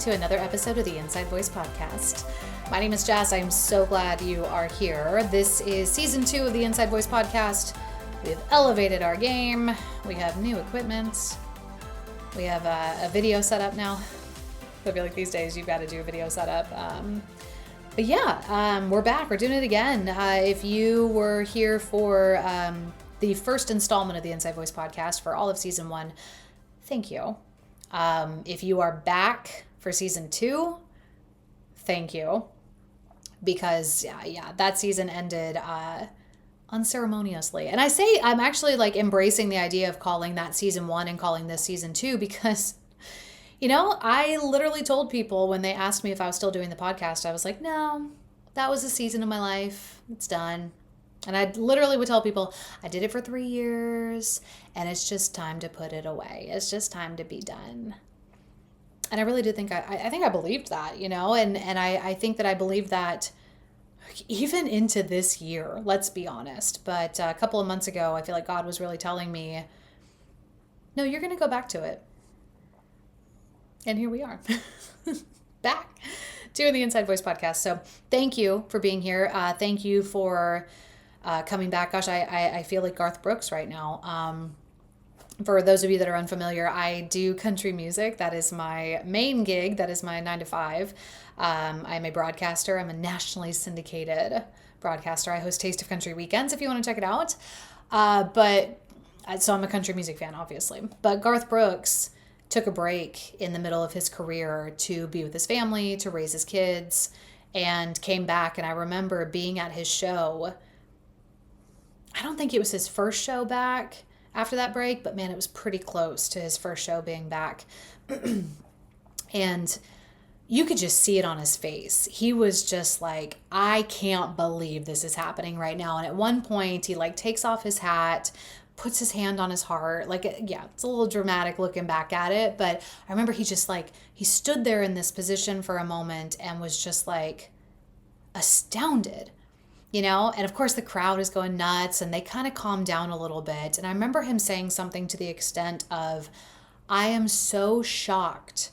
to another episode of the Inside Voice Podcast. My name is Jess. I am so glad you are here. This is season 2 of the Inside Voice Podcast. We've elevated our game. We have new equipment. We have a video setup now. I feel like these days you've got to do a video setup. But yeah, we're back. We're doing it again. If you were here for the first installment of the Inside Voice Podcast for all of season 1, thank you. If you are back for season 2, thank you. Because yeah, that season ended unceremoniously. And I say I'm actually like embracing the idea of calling that season 1 and calling this season 2 because, you know, I literally told people when they asked me if I was still doing the podcast, I was like, no, that was a season of my life. It's done. And I literally would tell people, I did it for 3 years and it's just time to put it away. It's just time to be done. And I really did think, I think I believed that, you know, and I think that I believed that even into this year, let's be honest. But a couple of months ago, I feel like God was really telling me, no, you're going to go back to it. And here we are, back doing the Inside Voice Podcast. So thank you for being here. Thank you for coming back. Gosh, I feel like Garth Brooks right now. For those of you that are unfamiliar, I do country music. That is my main gig. That is my 9 to 5. I'm a broadcaster. I'm a nationally syndicated broadcaster. I host Taste of Country Weekends if you want to check it out. So I'm a country music fan, obviously. But Garth Brooks took a break in the middle of his career to be with his family, to raise his kids, and came back. And I remember being at his show. I don't think it was his first show back after that break, but man, it was pretty close to his first show being back. And you could just see it on his face. He was just like, I can't believe this is happening right now. And at one point he like takes off his hat, puts his hand on his heart. Like, yeah, it's a little dramatic looking back at it. But I remember he just like, he stood there in this position for a moment and was just like astounded. You know, and of course the crowd is going nuts and they kind of calm down a little bit. And I remember him saying something to the extent of, I am so shocked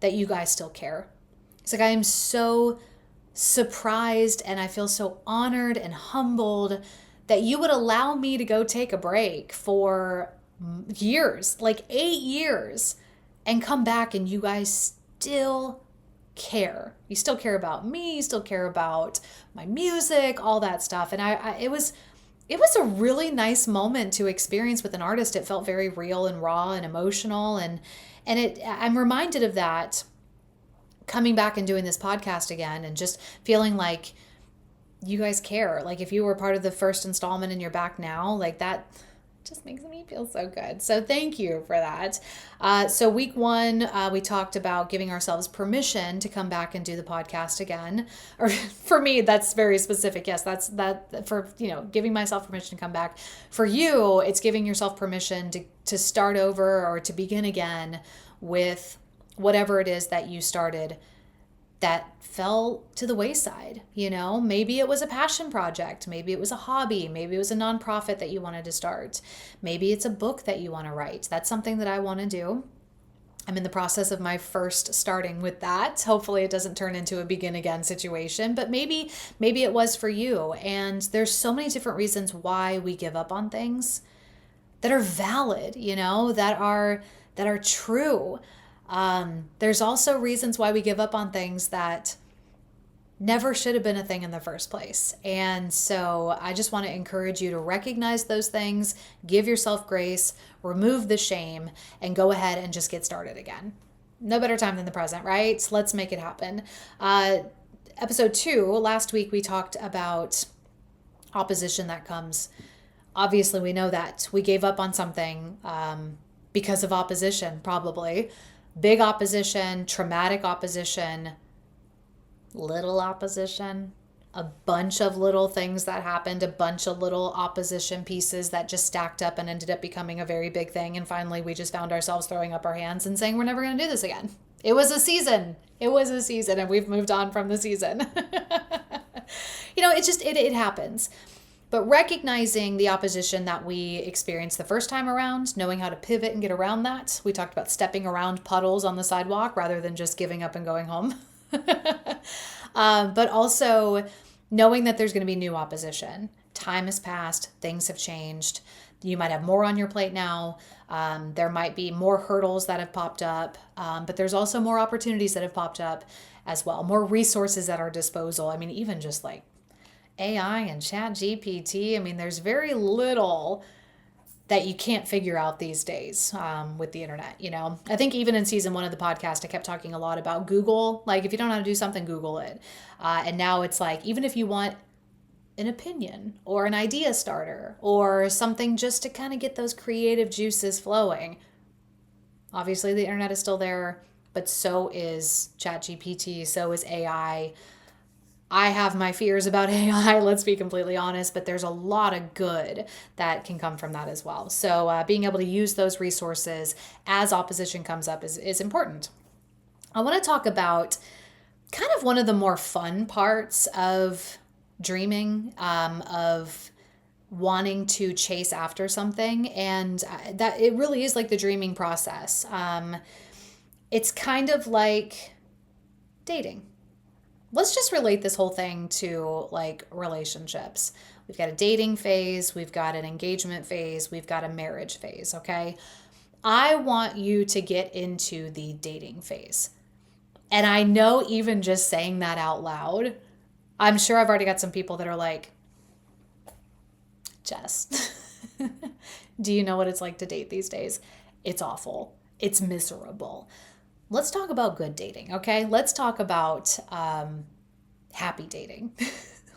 that you guys still care. It's like, I am so surprised and I feel so honored and humbled that you would allow me to go take a break for years, like 8 years, and come back and you guys still care. You still care about me, you still care about my music, all that stuff. And it was a really nice moment to experience with an artist. It felt very real and raw and emotional, and I'm reminded of that coming back and doing this podcast again and just feeling like you guys care. Like if you were part of the first installment and you're back now, like that just makes me feel so good. So thank you for that. So week 1, we talked about giving ourselves permission to come back and do the podcast again. Or for me, that's very specific. Yes, that's that for, you know, giving myself permission to come back. For you, it's giving yourself permission to start over or to begin again with whatever it is that you started that fell to the wayside. You know, maybe it was a passion project. Maybe it was a hobby. Maybe it was a nonprofit that you wanted to start. Maybe it's a book that you want to write. That's something that I want to do. I'm in the process of my first starting with that. Hopefully it doesn't turn into a begin again situation, but maybe it was for you. And there's so many different reasons why we give up on things that are valid, you know, that are true. There's also reasons why we give up on things that never should have been a thing in the first place. And so I just want to encourage you to recognize those things, give yourself grace, remove the shame, and go ahead and just get started again. No better time than the present, right? So let's make it happen. Episode 2, last week we talked about opposition that comes. Obviously, we know that we gave up on something because of opposition, probably. Big opposition, traumatic opposition, little opposition, a bunch of little things that happened, a bunch of little opposition pieces that just stacked up and ended up becoming a very big thing. And finally, we just found ourselves throwing up our hands and saying, we're never going to do this again. It was a season. And we've moved on from the season. You know, it happens. But recognizing the opposition that we experienced the first time around, knowing how to pivot and get around that. We talked about stepping around puddles on the sidewalk rather than just giving up and going home. But also knowing that there's going to be new opposition. Time has passed, things have changed. You might have more on your plate now. There might be more hurdles that have popped up, but there's also more opportunities that have popped up as well, more resources at our disposal. I mean, even just like AI and Chat GPT, I mean, there's very little that you can't figure out these days with the internet. I think even in season 1 of the podcast, I kept talking a lot about Google. Like, if you don't know how to do something, Google it. And now it's like, even if you want an opinion or an idea starter or something just to kind of get those creative juices flowing, obviously the internet is still there, but so is ChatGPT, so is AI. I have my fears about AI, let's be completely honest, but there's a lot of good that can come from that as well. So being able to use those resources as opposition comes up is important. I want to talk about kind of one of the more fun parts of dreaming, of wanting to chase after something, and that it really is like the dreaming process. It's kind of like dating. Let's just relate this whole thing to like relationships. We've got a dating phase, we've got an engagement phase, we've got a marriage phase, okay? I want you to get into the dating phase. And I know even just saying that out loud, I'm sure I've already got some people that are like, Jess, do you know what it's like to date these days? It's awful. It's miserable. Let's talk about good dating, okay? Let's talk about happy dating.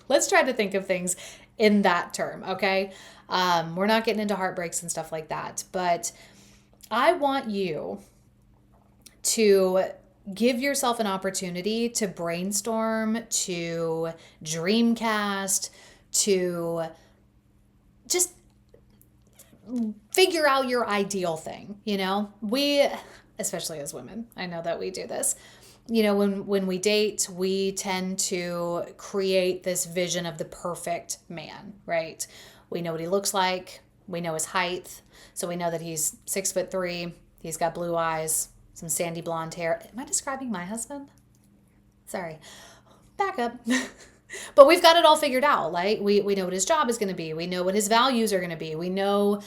Let's try to think of things in that term, okay? We're not getting into heartbreaks and stuff like that, but I want you to give yourself an opportunity to brainstorm, to dreamcast, to just figure out your ideal thing. We, especially as women, I know that we do this. When we date, we tend to create this vision of the perfect man, right? We know what he looks like. We know his height. So we know that he's 6'3". He's got blue eyes, some sandy blonde hair. Am I describing my husband? Sorry. Back up. But we've got it all figured out. Like we know what his job is going to be. We know what his values are going to be. We know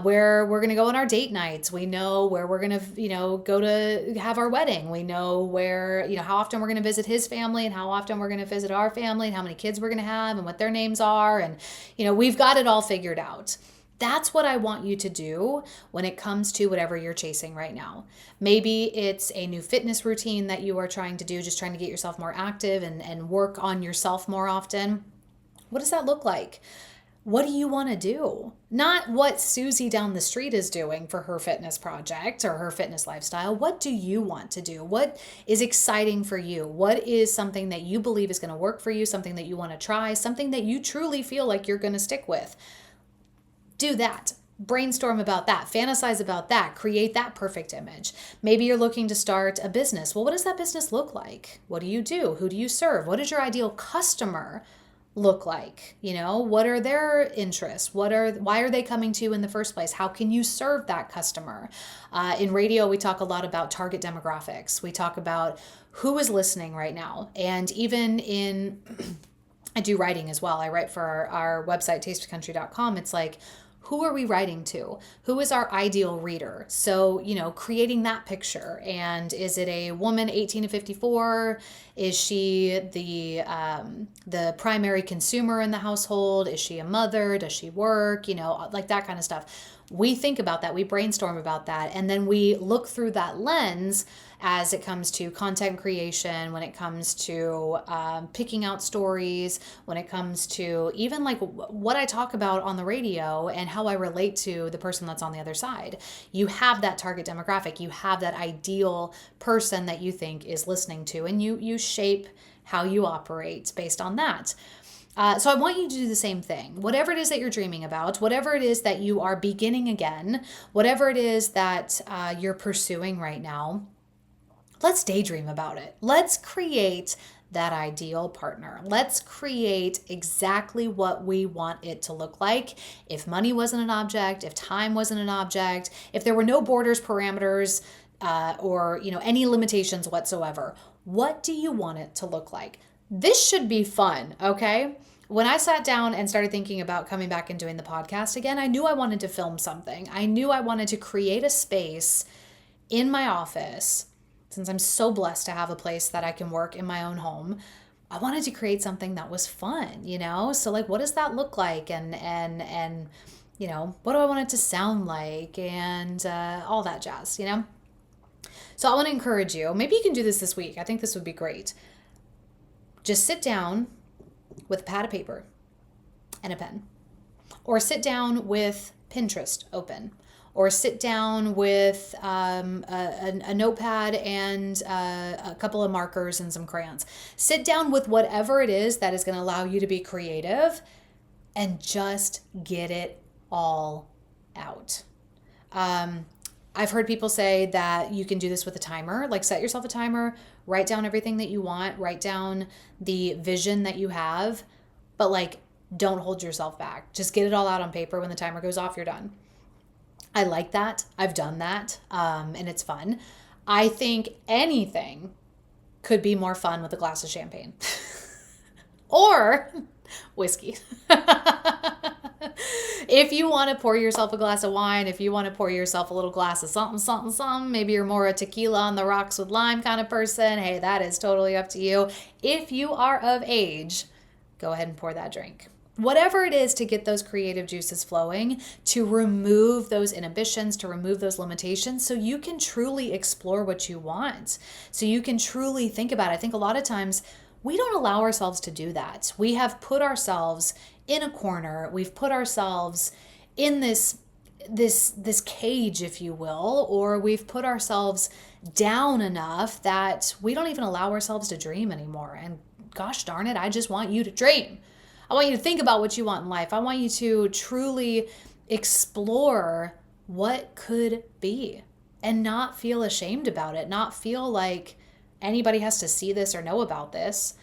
where we're going to go on our date nights. We know where we're going to, go to have our wedding. We know where, how often we're going to visit his family and how often we're going to visit our family and how many kids we're going to have and what their names are. And, we've got it all figured out. That's what I want you to do when it comes to whatever you're chasing right now. Maybe it's a new fitness routine that you are trying to do, just trying to get yourself more active and work on yourself more often. What does that look like? What do you want to do? Not what Susie down the street is doing for her fitness project or her fitness lifestyle. What do you want to do? What is exciting for you? What is something that you believe is going to work for you, something that you want to try, something that you truly feel like you're going to stick with? Do that. Brainstorm about that. Fantasize about that. Create that perfect image. Maybe you're looking to start a business. Well, what does that business look like? What do you do? Who do you serve? What does your ideal customer look like? What are their interests? Why are they coming to you in the first place? How can you serve that customer? In radio, we talk a lot about target demographics. We talk about who is listening right now. And even in, I do writing as well. I write for our website, tasteofcountry.com. It's like, who are we writing to? Who is our ideal reader? So, creating that picture. And is it a woman 18 to 54? Is she the primary consumer in the household? Is she a mother? Does she work? Like that kind of stuff. We think about that. We brainstorm about that. And then we look through that lens as it comes to content creation, when it comes to picking out stories, when it comes to even like what I talk about on the radio and how I relate to the person that's on the other side. You have that target demographic. You have that ideal person that you think is listening to, and you shape how you operate based on that. So I want you to do the same thing. Whatever it is that you're dreaming about, whatever it is that you are beginning again, whatever it is that you're pursuing right now, let's daydream about it. Let's create that ideal partner. Let's create exactly what we want it to look like. If money wasn't an object, if time wasn't an object, if there were no borders, parameters, or any limitations whatsoever, what do you want it to look like? This should be fun, okay? When I sat down and started thinking about coming back and doing the podcast again, I knew I wanted to film something. I knew I wanted to create a space in my office. Since I'm so blessed to have a place that I can work in my own home, I wanted to create something that was fun, So like, what does that look like? And what do I want it to sound like? And all that jazz, So I want to encourage you. Maybe you can do this week. I think this would be great. Just sit down with a pad of paper and a pen, or sit down with Pinterest open, or sit down with a notepad and a couple of markers and some crayons. Sit down with whatever it is that is going to allow you to be creative and just get it all out. I've heard people say that you can do this with a timer, like set yourself a timer, write down everything that you want, write down the vision that you have, but like, don't hold yourself back. Just get it all out on paper. When the timer goes off, you're done. I like that. I've done that. And it's fun. I think anything could be more fun with a glass of champagne or whiskey. If you want to pour yourself a glass of wine, if you want to pour yourself a little glass of something, maybe you're more a tequila on the rocks with lime kind of person. Hey, that is totally up to you. If you are of age, go ahead and pour that drink. Whatever it is to get those creative juices flowing, to remove those inhibitions, to remove those limitations, so you can truly explore what you want. So you can truly think about it. I think a lot of times we don't allow ourselves to do that. We have put ourselves in a corner. We've put ourselves in this cage, if you will, or we've put ourselves down enough that we don't even allow ourselves to dream anymore. And gosh darn it, I just want you to dream. I want you to think about what you want in life. I want you to truly explore what could be and not feel ashamed about it, not feel like anybody has to see this or know about this.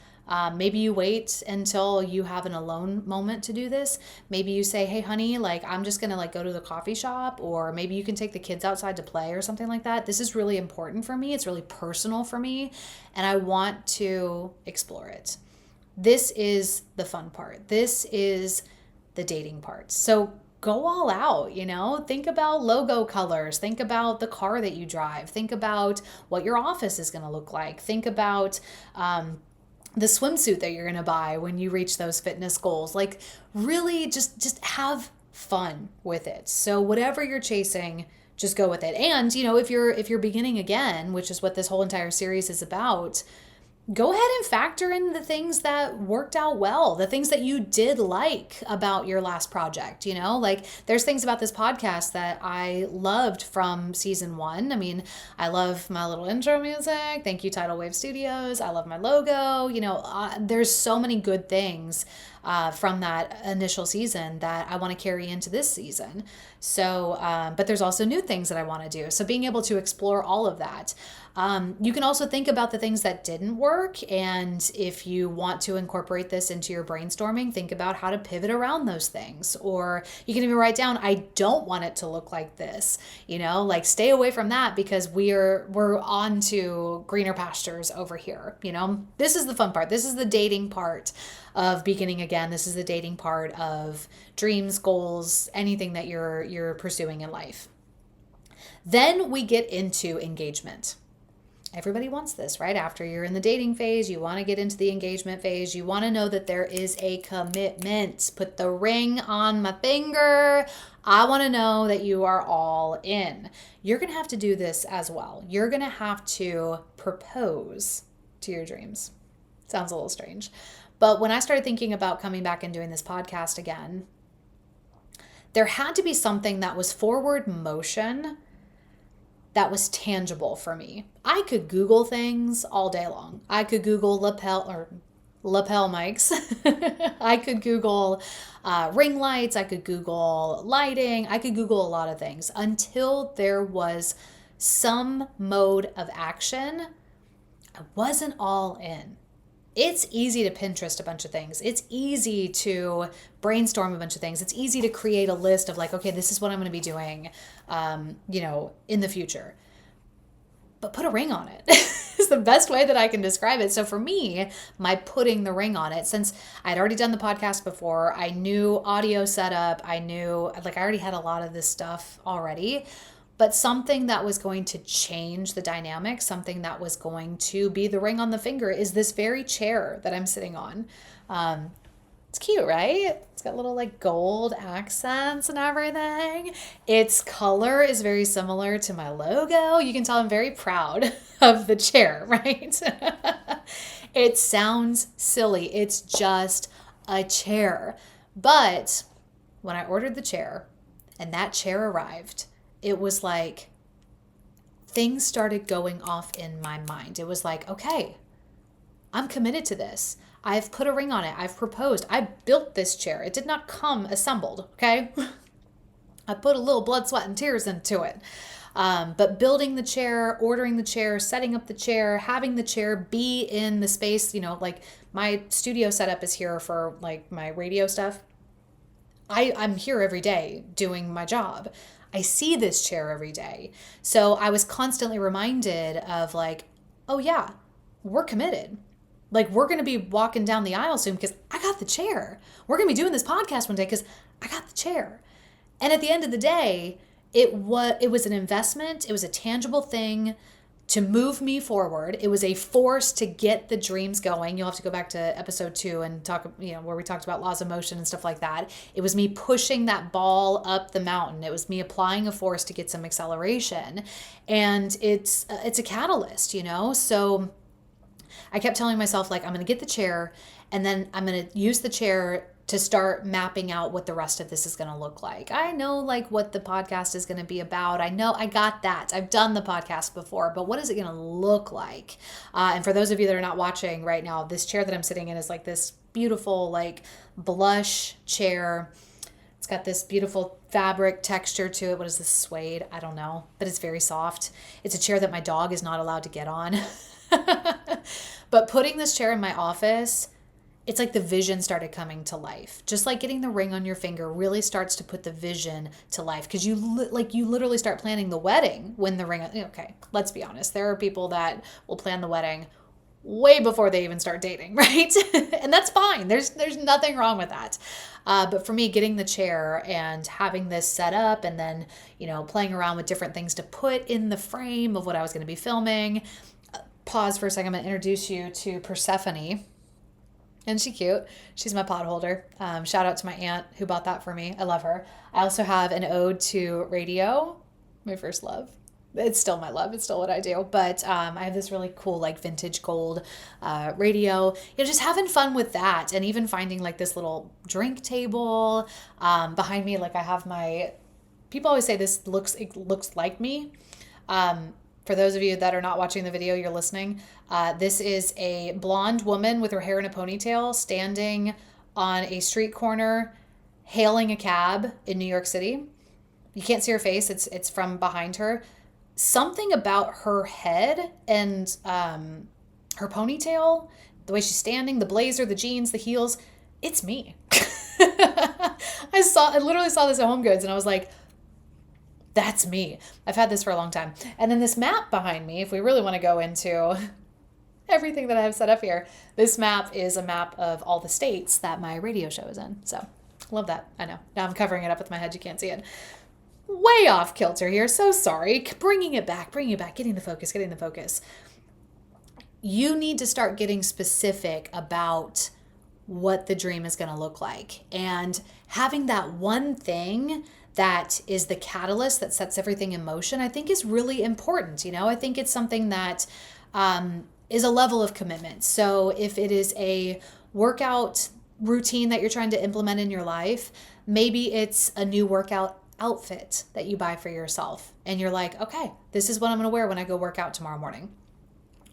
Maybe you wait until you have an alone moment to do this. Maybe you say, hey, honey, like, I'm just going to go to the coffee shop, or maybe you can take the kids outside to play or something like that. This is really important for me. It's really personal for me, and I want to explore it. This is the fun part. This is the dating part. So go all out, think about logo colors, think about the car that you drive, think about what your office is going to look like, think about the swimsuit that you're going to buy when you reach those fitness goals. Like, really just have fun with it. So whatever you're chasing, just go with it. And, if you're beginning again, which is what this whole entire series is about, go ahead and factor in the things that worked out well, the things that you did like about your last project. Like, there's things about this podcast that I loved from season 1. I mean, I love my little intro music. Thank you, Tidal Wave Studios. I love my logo. There's so many good things from that initial season that I want to carry into this season. So, but there's also new things that I want to do. So being able to explore all of that. You can also think about the things that didn't work. And if you want to incorporate this into your brainstorming, think about how to pivot around those things. Or you can even write down, I don't want it to look like this, like, stay away from that because we're on to greener pastures over here. This is the fun part. This is the dating part of beginning again. This is the dating part of dreams, goals, anything that you're pursuing in life. Then we get into engagement. Everybody wants this, right? After you're in the dating phase, you want to get into the engagement phase. You want to know that there is a commitment. Put the ring on my finger. I want to know that you are all in. You're going to have to do this as well. You're going to have to propose to your dreams. Sounds a little strange. But when I started thinking about coming back and doing this podcast again, there had to be something that was forward motion that was tangible for me. I could Google things all day long. I could Google lapel mics. I could Google ring lights. I could Google lighting. I could Google a lot of things until there was some mode of action. I wasn't all in. it's easy to Pinterest a bunch of things. It's easy to brainstorm a bunch of things. It's easy to create a list of like, okay, this is what I'm going to be doing, in the future. But put a ring on it is the best way that I can describe it. So for me, my putting the ring on it, since I'd already done the podcast before, I knew audio setup, I already had a lot of this stuff already. But something that was going to change the dynamic, something that was going to be the ring on the finger, is this very chair that I'm sitting on. It's cute, right? It's got little like gold accents and everything. Its color is very similar to my logo. You can tell I'm very proud of the chair, right? It sounds silly. It's just a chair. But when I ordered the chair and that chair arrived, it was like things started going off in my mind. It was like, okay, I'm committed to this. I've put a ring on it. I've proposed. I built this chair. It did not come assembled, okay? I put a little blood, sweat, and tears into it. But building the chair, ordering the chair, setting up the chair, having the chair be in the space, like my studio setup is here for like my radio stuff. I'm here every day doing my job. I see this chair every day. So I was constantly reminded of like, oh yeah, we're committed. Like we're going to be walking down the aisle soon because I got the chair. We're going to be doing this podcast one day because I got the chair. And at the end of the day, it was an investment. It was a tangible thing to move me forward. It was a force to get the dreams going. You'll have to go back to episode 2 and talk, where we talked about laws of motion and stuff like that. It was me pushing that ball up the mountain. It was me applying a force to get some acceleration. And it's a catalyst, So I kept telling myself, like, I'm going to get the chair and then I'm going to use the chair to start mapping out what the rest of this is going to look like. I know like what the podcast is going to be about. I know I got that. I've done the podcast before, but what is it going to look like? And for those of you that are not watching right now, this chair that I'm sitting in is like this beautiful, like blush chair. It's got this beautiful fabric texture to it. What is this, suede? I don't know, but it's very soft. It's a chair that my dog is not allowed to get on. But putting this chair in my office, it's like the vision started coming to life. Just like getting the ring on your finger really starts to put the vision to life, because you literally start planning the wedding when the ring. Okay, let's be honest. There are people that will plan the wedding way before they even start dating, right? And that's fine. There's nothing wrong with that. But for me, getting the chair and having this set up and then, playing around with different things to put in the frame of what I was going to be filming. Pause for a second. I'm going to introduce you to Persephone. Isn't she cute? She's my pot holder. Shout out to my aunt who bought that for me. I love her. I also have an ode to radio, my first love. It's still my love. It's still what I do. But I have this really cool, like vintage gold radio. Just having fun with that, and even finding like this little drink table behind me. Like I have my. People always say it looks like me. For those of you that are not watching the video, you're listening. This is a blonde woman with her hair in a ponytail standing on a street corner, hailing a cab in New York City. You can't see her face. It's from behind her. Something about her head and her ponytail, the way she's standing, the blazer, the jeans, the heels, it's me. I literally saw this at Home Goods and I was like, that's me. I've had this for a long time. And then this map behind me, if we really want to go into everything that I have set up here, this map is a map of all the states that my radio show is in. So love that. I know. Now I'm covering it up with my head. You can't see it. Way off kilter here. So sorry. Bringing it back, getting the focus. You need to start getting specific about what the dream is going to look like. And having that one thing that is the catalyst that sets everything in motion, I think is really important. I think it's something that is a level of commitment. So if it is a workout routine that you're trying to implement in your life, maybe it's a new workout outfit that you buy for yourself. And you're like, okay, this is what I'm going to wear when I go work out tomorrow morning.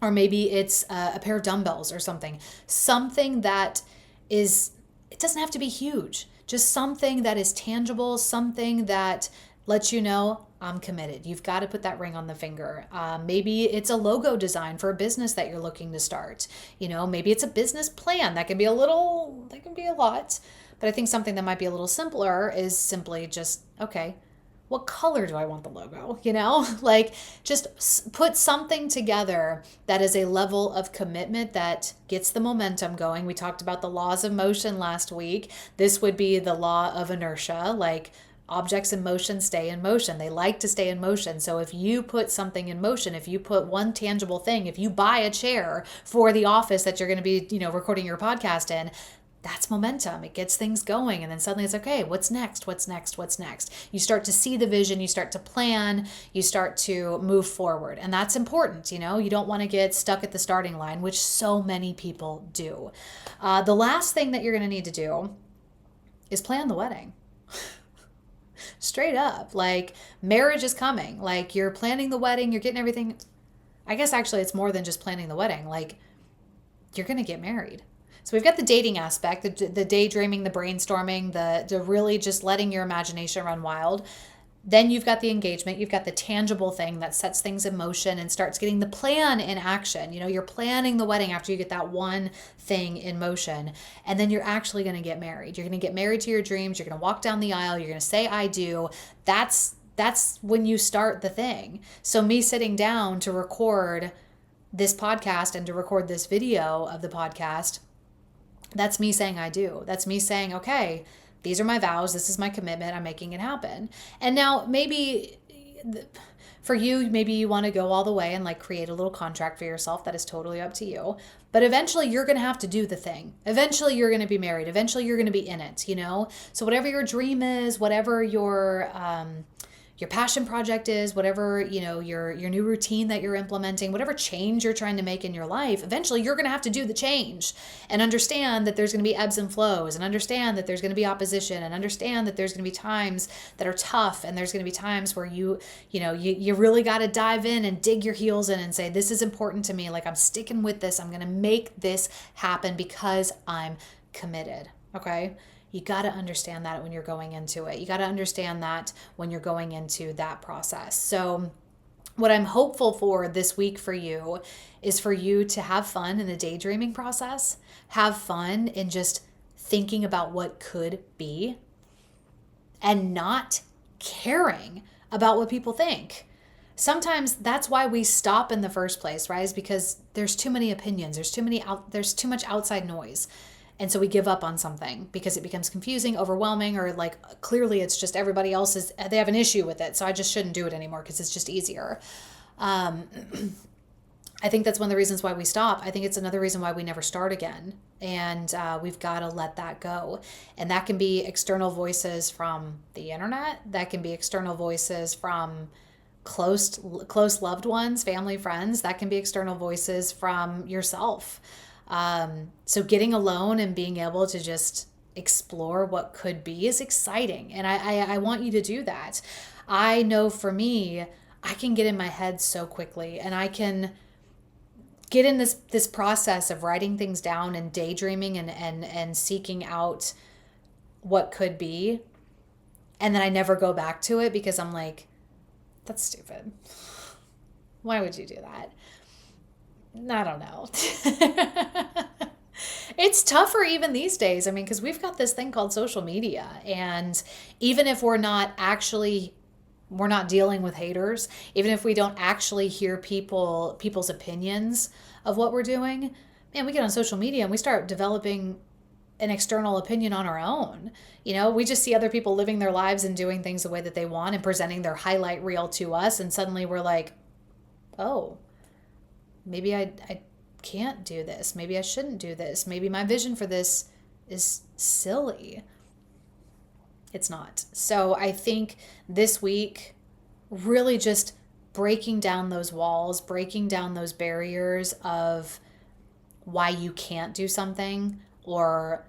Or maybe it's a pair of dumbbells or something. Something that it doesn't have to be huge. Just something that is tangible, something that lets you know I'm committed. You've got to put that ring on the finger. Maybe it's a logo design for a business that you're looking to start. Maybe it's a business plan. That can be a lot. But I think something that might be a little simpler is simply just, okay, what color do I want the logo? Like just put something together that is a level of commitment that gets the momentum going. We talked about the laws of motion last week. This would be the law of inertia. Like, objects in motion stay in motion. They like to stay in motion. So if you put something in motion, if you put one tangible thing, if you buy a chair for the office that you're going to be, recording your podcast in, that's momentum. It gets things going. And then suddenly it's okay, what's next? What's next? What's next? You start to see the vision, you start to plan, you start to move forward. And that's important. You don't want to get stuck at the starting line, which so many people do. The last thing that you're going to need to do is plan the wedding. Straight up, like, marriage is coming. Like, you're planning the wedding, you're getting everything. I guess actually it's more than just planning the wedding. Like, you're going to get married. So we've got the dating aspect, the daydreaming, the brainstorming, the really just letting your imagination run wild. Then you've got the engagement, you've got the tangible thing that sets things in motion and starts getting the plan in action. You're planning the wedding after you get that one thing in motion. And then you're actually going to get married. You're going to get married to your dreams. You're going to walk down the aisle. You're going to say, I do. That's when you start the thing. So me sitting down to record this podcast and to record this video of the podcast, that's me saying, I do. That's me saying, okay, these are my vows. This is my commitment. I'm making it happen. And now maybe for you, maybe you want to go all the way and like create a little contract for yourself. That is totally up to you. But eventually you're going to have to do the thing. Eventually you're going to be married. Eventually you're going to be in it, So whatever your dream is, whatever your passion project is, whatever, your new routine that you're implementing, whatever change you're trying to make in your life, eventually you're going to have to do the change and understand that there's going to be ebbs and flows, and understand that there's going to be opposition, and understand that there's going to be times that are tough, and there's going to be times where you really got to dive in and dig your heels in and say, this is important to me. Like, I'm sticking with this. I'm going to make this happen because I'm committed. Okay. You got to understand that when you're going into it. You got to understand that when you're going into that process. So what I'm hopeful for this week for you is for you to have fun in the daydreaming process, have fun in just thinking about what could be, and not caring about what people think. Sometimes that's why we stop in the first place, right? Is because there's too many opinions. There's too much outside noise. And so we give up on something because it becomes confusing, overwhelming, or like clearly it's just everybody else they have an issue with it. So I just shouldn't do it anymore because it's just easier. I think that's one of the reasons why we stop. I think it's another reason why we never start again. And we've got to let that go. And that can be external voices from the internet. That can be external voices from close loved ones, family, friends. That can be external voices from yourself. So getting alone and being able to just explore what could be is exciting. And I want you to do that. I know for me, I can get in my head so quickly, and I can get in this process of writing things down and daydreaming and seeking out what could be. And then I never go back to it because I'm like, that's stupid. Why would you do that? I don't know. It's tougher even these days. I mean, because we've got this thing called social media. And even if we're not dealing with haters, even if we don't actually hear people's opinions of what we're doing, man, we get on social media and we start developing an external opinion on our own. We just see other people living their lives and doing things the way that they want and presenting their highlight reel to us. And suddenly we're like, oh, maybe I can't do this. Maybe I shouldn't do this. Maybe my vision for this is silly. It's not. So I think this week, really just breaking down those walls, breaking down those barriers of why you can't do something, or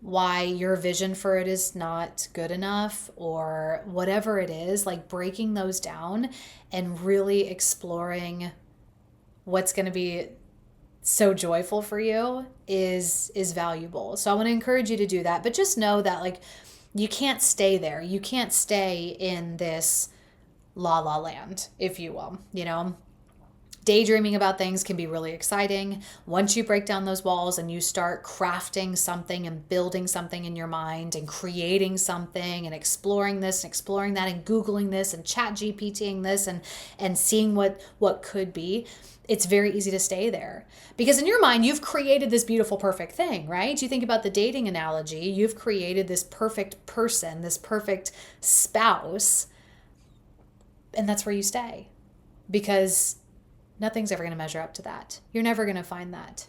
why your vision for it is not good enough, or whatever it is, like breaking those down and really exploring what's going to be so joyful for you is valuable. So I want to encourage you to do that. But just know that, like, You can't stay there. You can't stay in this la la land, if you will, you know? Daydreaming about things can be really exciting. Once you break down those walls and you start crafting something and building something in your mind and creating something and exploring this and exploring that and Googling this and chat GPTing this and seeing what could be, it's very easy to stay there. Because in your mind, you've created this beautiful, perfect thing, right? You think about the dating analogy, you've created this perfect person, this perfect spouse, and that's where you stay. Because nothing's ever going to measure up to that. You're never going to find that.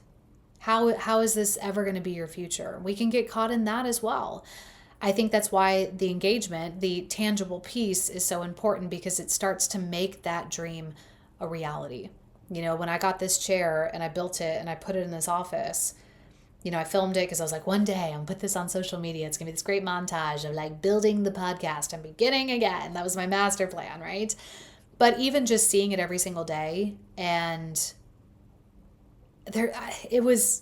How is this ever going to be your future? We can get caught in that as well. I think that's why the engagement, the tangible piece, is so important, because it starts to make that dream a reality. You know, when I got this chair and I built it and I put it in this office, you know, I filmed it because I was like, one day I'm going to put this on social media. It's going to be this great montage of like building the podcast and beginning again. That was my master plan, right? But even just seeing it every single day, and it was,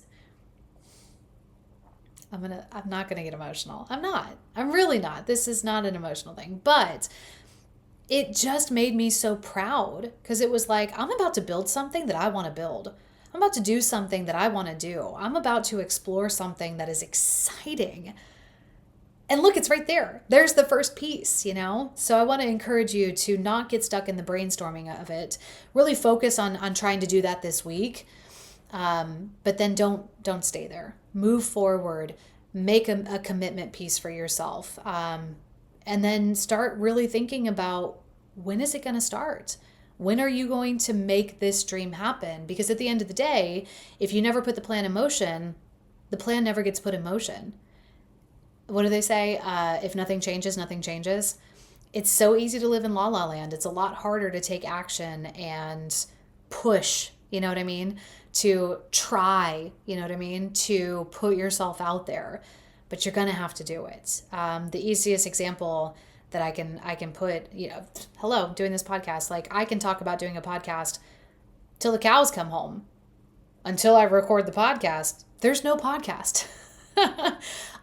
I'm not going to get emotional. I'm really not. This is not an emotional thing, but it just made me so proud, because it was like, I'm about to build something that I want to build. I'm about to do something that I want to do. I'm about to explore something that is exciting. And look, it's right there. There's the first piece, you know? So I want to encourage you to not get stuck in the brainstorming of it. Really focus on trying to do that this week. But then don't stay there. Move forward. Make a commitment piece for yourself. And then start really thinking about, when is it going to start? When are you going to make this dream happen? Because at the end of the day, if you never put the plan in motion, the plan never gets put in motion. What do they say? If nothing changes, nothing changes. It's so easy to live in la la land. It's a lot harder to take action and push, you know what I mean? To try, you know what I mean? To put yourself out there, but you're going to have to do it. The easiest example that I can put, you know, hello, doing this podcast. Like, I can talk about doing a podcast till the cows come home. Until I record the podcast, there's no podcast.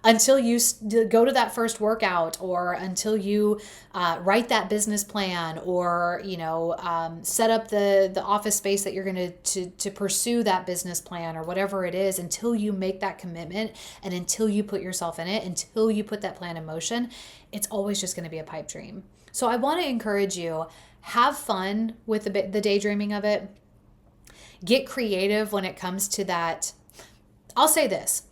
Until you go to that first workout, or until you write that business plan, or, you know, set up the office space that you're going to pursue that business plan, or whatever it is, until you make that commitment and until you put yourself in it, until you put that plan in motion, it's always just going to be a pipe dream. So I want to encourage you, have fun with the daydreaming of it. Get creative when it comes to that. I'll say this.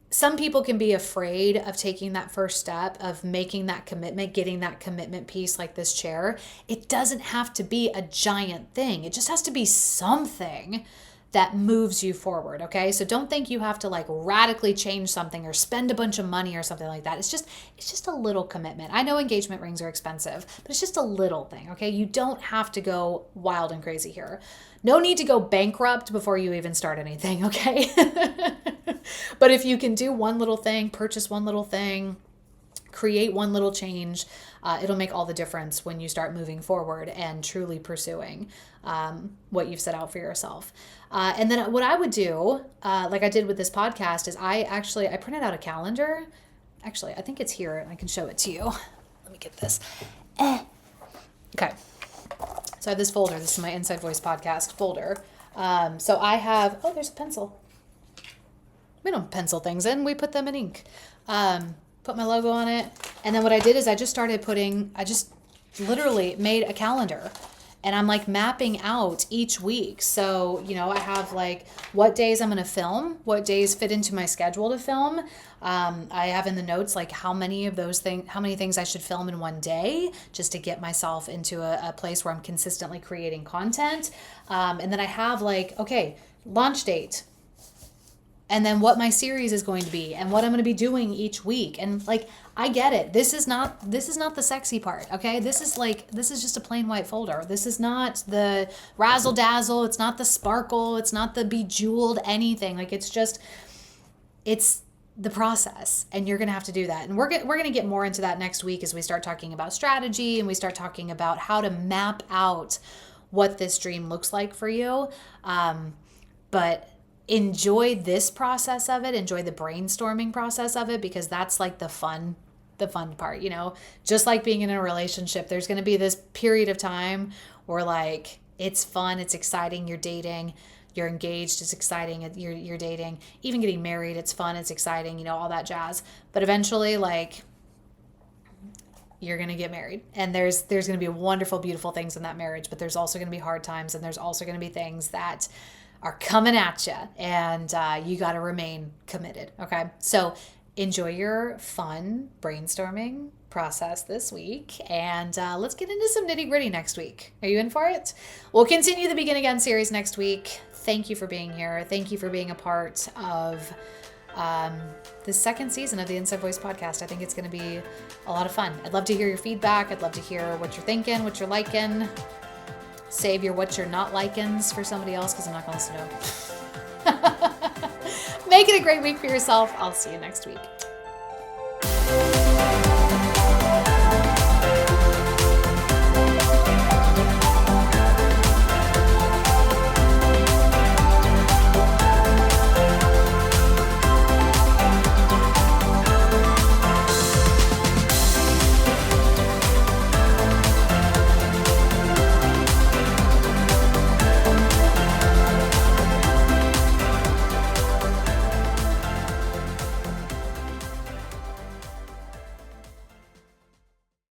Some people can be afraid of taking that first step, of making that commitment, getting that commitment piece like this chair. It doesn't have to be a giant thing. It just has to be something that moves you forward, okay? So don't think you have to like radically change something or spend a bunch of money or something like that. It's just a little commitment. I know engagement rings are expensive, but it's just a little thing, okay? You don't have to go wild and crazy here. No need to go bankrupt before you even start anything, okay? But if you can do one little thing, purchase one little thing, create one little change, it'll make all the difference when you start moving forward and truly pursuing what you've set out for yourself. And then what I would do, like I did with this podcast, is I printed out a calendar. Actually, I think it's here and I can show it to you. Let me get this. Okay. So I have this folder. This is my Inside Voice podcast folder. So I have, there's a pencil. We don't pencil things in. We put them in ink. Put my logo on it. And then what I did is I just literally made a calendar. And I'm like mapping out each week. So, you know, I have like what days I'm going to film, what days fit into my schedule to film. I have in the notes like how many things I should film in one day, just to get myself into a place where I'm consistently creating content. And then I have like, okay, launch date. And then what my series is going to be and what I'm going to be doing each week. And like, I get it. This is not the sexy part. Okay. This is just a plain white folder. This is not the razzle dazzle. It's not the sparkle. It's not the bejeweled anything. Like, it's the process, and you're going to have to do that. And we're going to get more into that next week as we start talking about strategy and we start talking about how to map out what this dream looks like for you. But enjoy this process of it. Enjoy the brainstorming process of it, because that's like the fun the fun part, you know, just like being in a relationship, there's going to be this period of time where like it's fun, it's exciting, you're dating, you're engaged, it's exciting, you're dating, even getting married, it's fun, it's exciting, you know, all that jazz. But eventually, like, you're going to get married, and there's going to be wonderful, beautiful things in that marriage, but there's also going to be hard times, and there's also going to be things that are coming at you, and you got to remain committed. Okay. So enjoy your fun brainstorming process this week, and let's get into some nitty gritty next week. Are you in for it? We'll continue the Begin Again series next week. Thank you for being here. Thank you for being a part of the second season of the Inside Voice podcast. I think it's going to be a lot of fun. I'd love to hear your feedback. I'd love to hear what you're thinking, what you're liking. Save your what you're not likings for somebody else, because I'm not going to listen to them. Make it a great week for yourself. I'll see you next week.